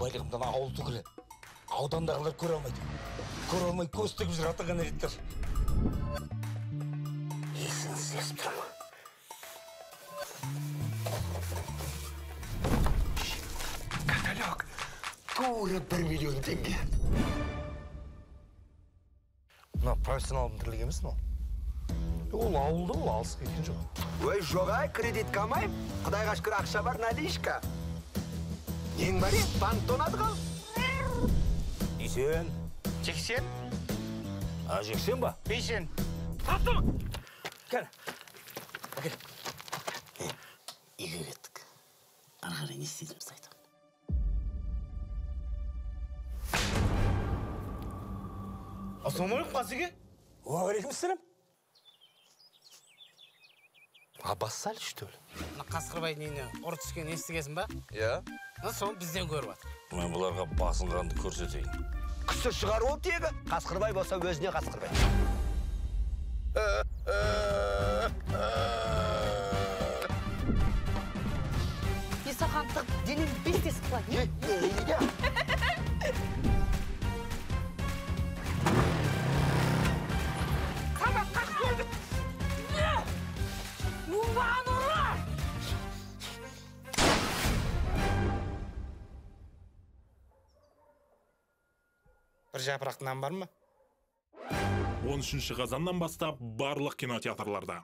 байлығымдан ауыл түгілі. Аудандағылар көре алмайды. Көре алмай көз тігіп жүр атаған реттер. Есін сезіп тұрма. Каталог. Тура 1 миллион теңге. Мына профессионалдың тірлігі емес мынау. Ол ауылда, ол алыс кеткен жоқ. Ой, жоғай, кредит қамайым. Құдайға шүкір ақша бар, наличка. Ең бар ем, банктон адығал. Десен. Жексен? Жексен ба? Бейсен. Таптым! Кәне. Әкел. Үйге кеттік. Арғары не істейтіміз айтам. Ассалаумағалейкум, қасыге? Уағалейкумассалам. Бассал, что ли? Қасқырбай нені ұры түскен естігесін ба? Я? Соны бізден көріп атыр. Мен бұларға басынғанды көрсетейін. Күсір шығар ол тегі. Қасқырбай болса өзіне Қасқырбай. Есақантық денен бестес қылай. Бір жапырақ нан бар ма? 13 қазаннан бастап барлық кинотеатрларда.